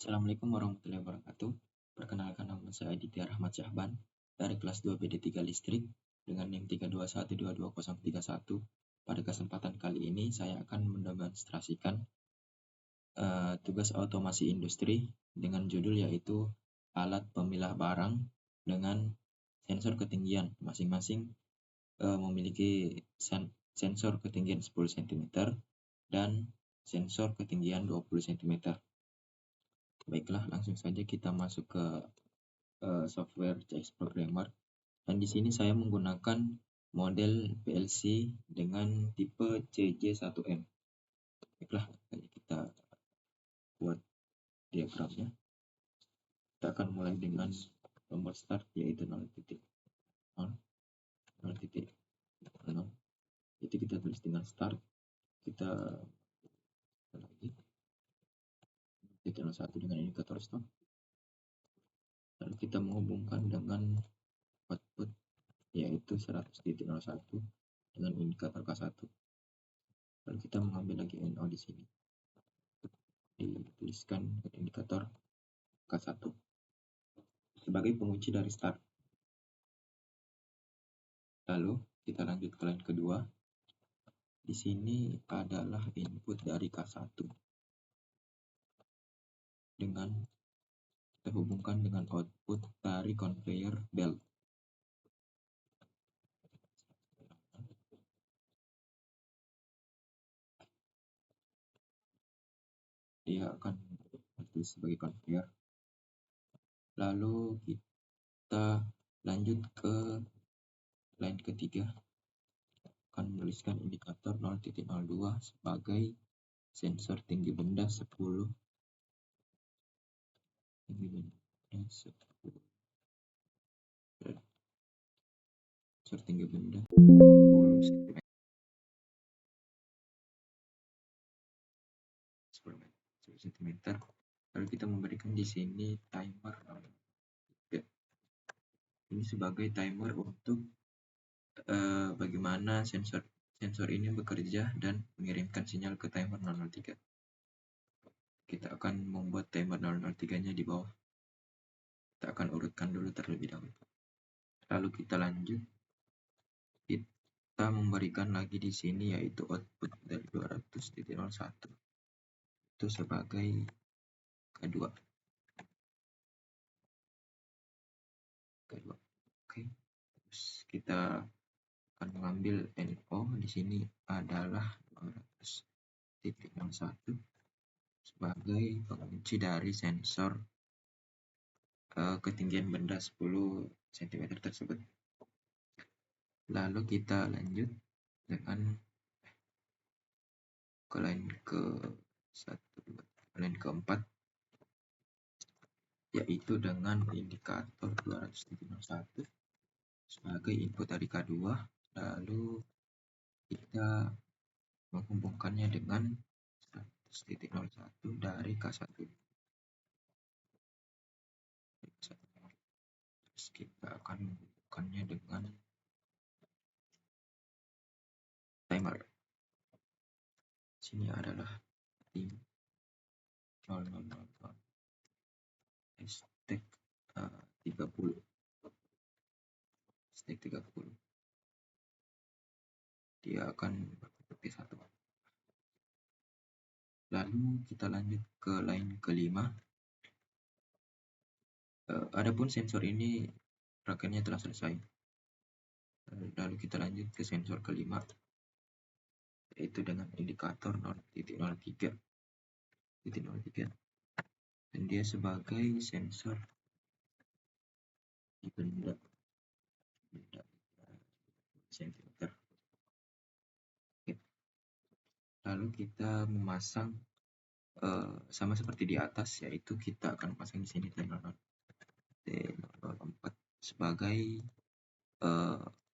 Assalamualaikum warahmatullahi wabarakatuh. Perkenalkan, nama saya Aditya Rahmat Syahban dari kelas 2 PD3 Listrik dengan NIM 321222031. Pada kesempatan kali ini saya akan mendemonstrasikan tugas otomasi industri dengan judul yaitu alat pemilah barang dengan sensor ketinggian masing-masing memiliki sensor ketinggian 10 cm dan sensor ketinggian 20 cm. Baiklah, langsung saja kita masuk ke software CS Programmer. Dan di sini saya menggunakan model PLC dengan tipe CJ1M. Baiklah, kita buat diagramnya. Kita akan mulai dengan nomor start yaitu 0.0, 0.0. Itu kita tulis dengan start. Kita lagi 0.01 dengan indikator stop. Lalu kita menghubungkan dengan output yaitu 100.01 dengan indikator K1. Lalu kita mengambil lagi NO di sini. Dituliskan indikator K1 sebagai pengunci dari start. Lalu kita lanjut ke line kedua. Di sini adalah input dari K1 dengan kita hubungkan dengan output dari conveyor belt. Dia akan ditulis sebagai conveyor. Lalu kita lanjut ke line ketiga, akan menuliskan indikator 0.02 sebagai sensor tinggi benda 10, tinggi benda 10, sensor tinggi benda 10 cm. Lalu kita memberikan di sini timer. Ini sebagai timer untuk bagaimana sensor ini bekerja dan mengirimkan sinyal ke timer 003. Kita akan membuat timer 003-nya di bawah. Kita akan urutkan dulu terlebih dahulu. Lalu kita lanjut. Kita memberikan lagi di sini yaitu output dari 200.01 itu sebagai K2. Oke. Terus kita akan mengambil NO di sini adalah 200.01 sebagai pengunci dari sensor ketinggian benda 10 cm tersebut. Lalu kita lanjut dengan ke line keempat yaitu dengan indikator 200.01 sebagai input dari K2. Lalu kita menghubungkannya dengan 100.01 dari K1. Terus kita akan menghubungkannya dengan timer. Sini adalah tim 0000 stack 30. Stack 30. Dia akan berbentuk satu. Lalu kita lanjut ke line kelima. Adapun sensor ini rangkaiannya telah selesai. Lalu kita lanjut ke sensor kelima yaitu dengan indikator 0.03 dan dia sebagai sensor di benda cm. Lalu kita memasang sama seperti di atas, yaitu kita akan pasang di sini T04 sebagai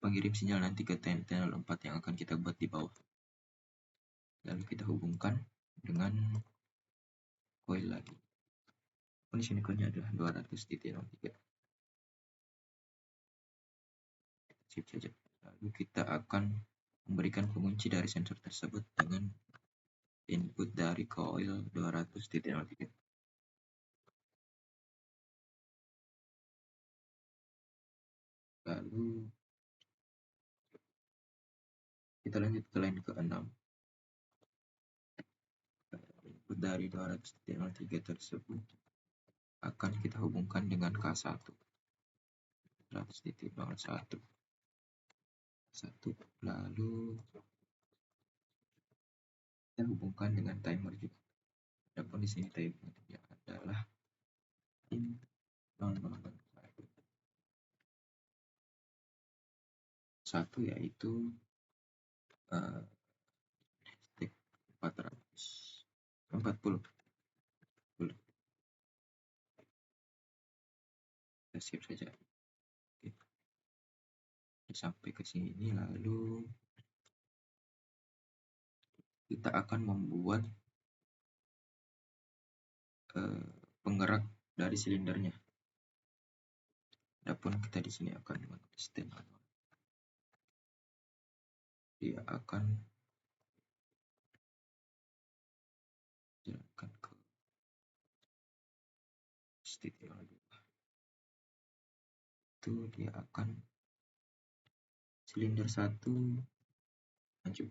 pengirim sinyal nanti ke T04 yang akan kita buat di bawah. Lalu kita hubungkan dengan coil lagi. Di sini coilnya adalah 200.03. Sip saja. Lalu kita akan memberikan pengunci dari sensor tersebut dengan input dari coil 200.03. Lalu kita lanjut ke line ke-6. Input dari 200.03 tersebut akan kita hubungkan dengan K1. 100.01. Lalu kita hubungkan dengan timer juga. Adapun di sini timernya adalah in 001, yaitu step 440. Kita save saja. Oke. Sampai ke sini, lalu kita akan membuat penggerak dari silindernya. Adapun kita di sini akan menulis manual. Dia akan jalankan ke state 02. Itu dia akan silinder 1 maju.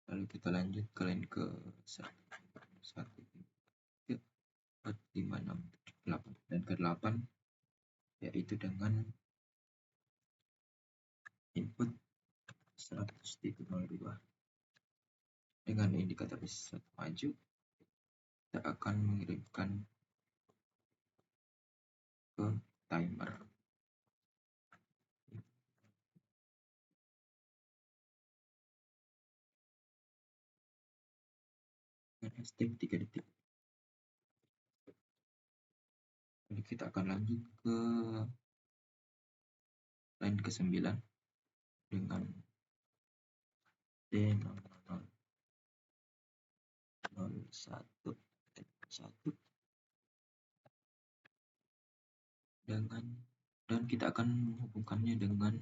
Lalu kita lanjut ke line ke 1, 4, 5, 6, 8 dan ke 8, yaitu dengan input 100.02 dengan indikator S1 maju. Kita akan mengirimkan ke timer. Dengan step 3 detik. Lalu kita akan lanjut ke line ke-9 dengan D0001 dan kita akan menghubungkannya dengan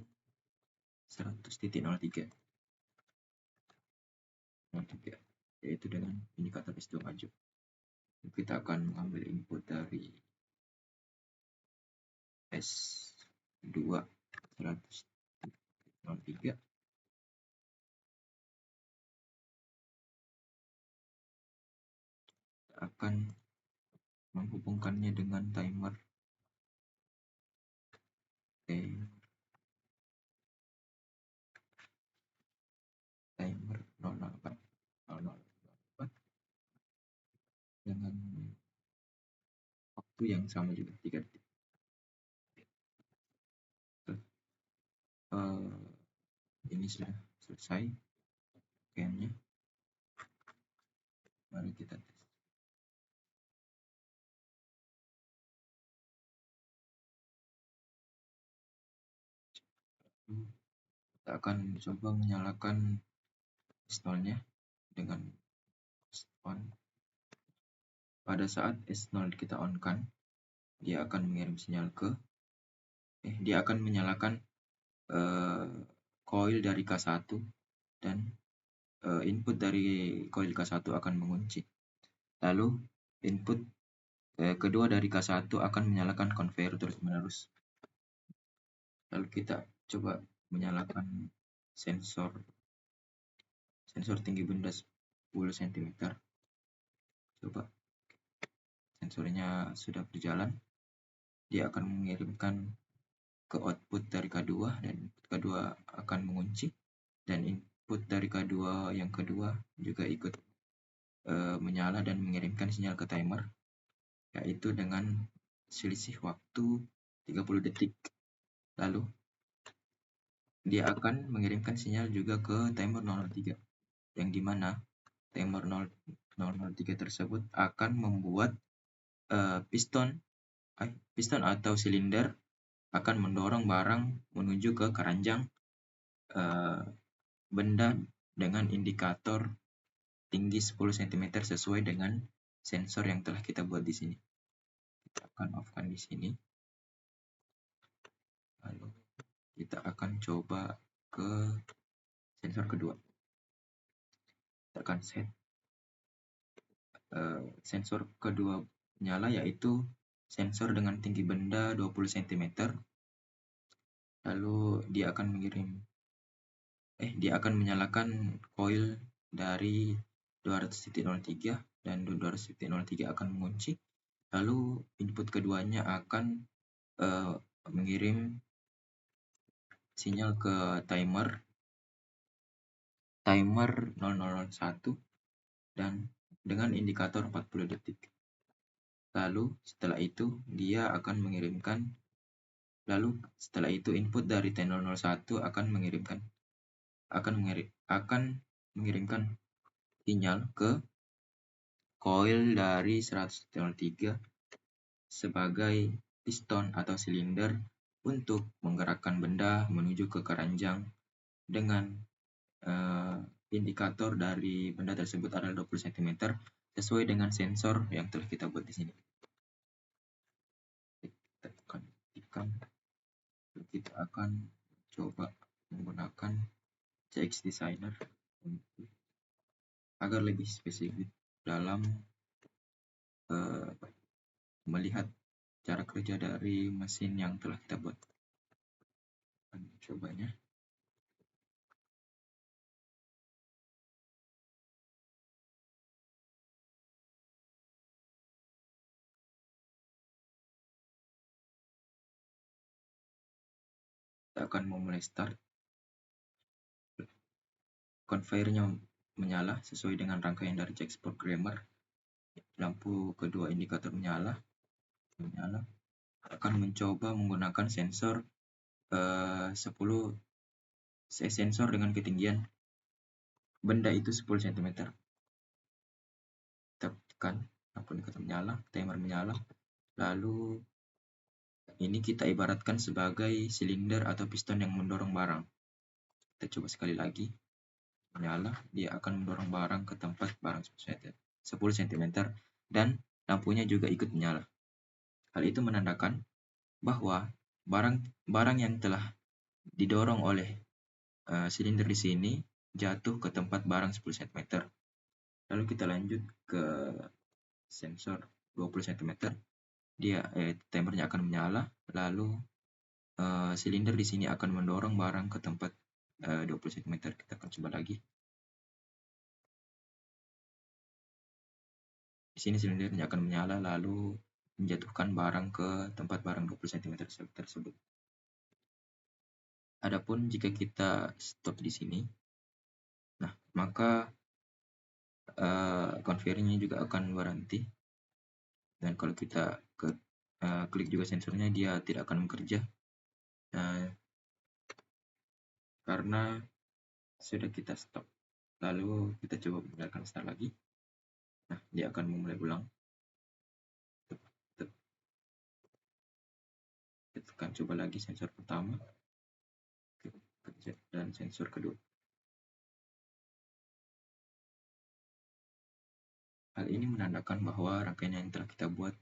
100.03, yaitu dengan indikator S2 maju. Kita akan mengambil input dari S2 100.03 akan menghubungkannya dengan timer timer 004 dengan waktu yang sama juga 3 detik. Ini sudah selesai scan-nya. Mari kita tes. Kita akan coba menyalakan S0-nya dengan on. Pada saat S0 kita on-kan, dia akan mengirim sinyal dia akan menyalakan coil dari K1 dan input dari coil K1 akan mengunci. Lalu input kedua dari K1 akan menyalakan conveyor terus-menerus. Lalu kita coba menyalakan sensor tinggi benda 10 cm. Coba, sensornya sudah berjalan. Dia akan mengirimkan ke output dari K2 dan input K2 akan mengunci, dan input dari K2 yang kedua juga ikut menyala dan mengirimkan sinyal ke timer, yaitu dengan selisih waktu 30 detik. Lalu dia akan mengirimkan sinyal juga ke timer 003, yang dimana timer 003 tersebut akan membuat piston atau silinder akan mendorong barang menuju ke keranjang benda dengan indikator tinggi 10 cm sesuai dengan sensor yang telah kita buat di sini. Kita akan off-kan di sini. Lalu kita akan coba ke sensor kedua. Kita akan set sensor kedua nyala, yaitu sensor dengan tinggi benda 20 cm lalu dia akan menyalakan coil dari 200.03 dan 200.03 akan mengunci. Lalu input keduanya akan mengirim sinyal ke timer 0001 dan dengan indikator 40 detik. Lalu setelah itu input dari T001 akan mengirimkan sinyal ke coil dari 100.03 sebagai piston atau silinder untuk menggerakkan benda menuju ke keranjang dengan indikator dari benda tersebut adalah 20 cm sesuai dengan sensor yang telah kita buat di sini. Kita akan coba menggunakan CX Designer agar lebih spesifik dalam melihat cara kerja dari mesin yang telah kita buat. Cobanya. Kita akan memulai start. Conveyor-nya menyala sesuai dengan rangkaian dari CX programmer. Lampu kedua indikator menyala. Akan mencoba menggunakan sensor sensor dengan ketinggian benda itu 10 cm. Kita tekan lampu indikator menyala, timer menyala. Lalu ini kita ibaratkan sebagai silinder atau piston yang mendorong barang. Kita coba sekali lagi. Menyala, dia akan mendorong barang ke tempat barang 10 cm dan lampunya juga ikut menyala. Hal itu menandakan bahwa barang yang telah didorong oleh silinder di sini jatuh ke tempat barang 10 cm. Lalu kita lanjut ke sensor 20 cm. Timernya akan menyala, lalu silinder di sini akan mendorong barang ke tempat 20 cm. Kita akan coba lagi. Di sini silindernya akan menyala lalu menjatuhkan barang ke tempat barang 20 cm tersebut. Adapun jika kita stop di sini, nah maka conveyor-nya juga akan berhenti. Dan kalau kita klik juga sensornya, dia tidak akan bekerja karena sudah kita stop. Lalu kita coba menyalakan start lagi. Nah, dia akan memulai ulang. Kita akan coba lagi sensor pertama dan sensor kedua. Hal ini menandakan bahwa rangkaian yang telah kita buat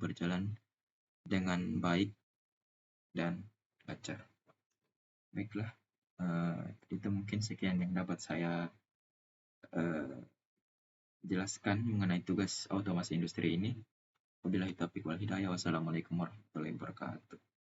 berjalan dengan baik dan lancar. Baiklah, itu mungkin sekian yang dapat saya jelaskan mengenai tugas otomasi industri ini. Wabillahi taufiq wal hidayah. Wassalamualaikum warahmatullahi wabarakatuh.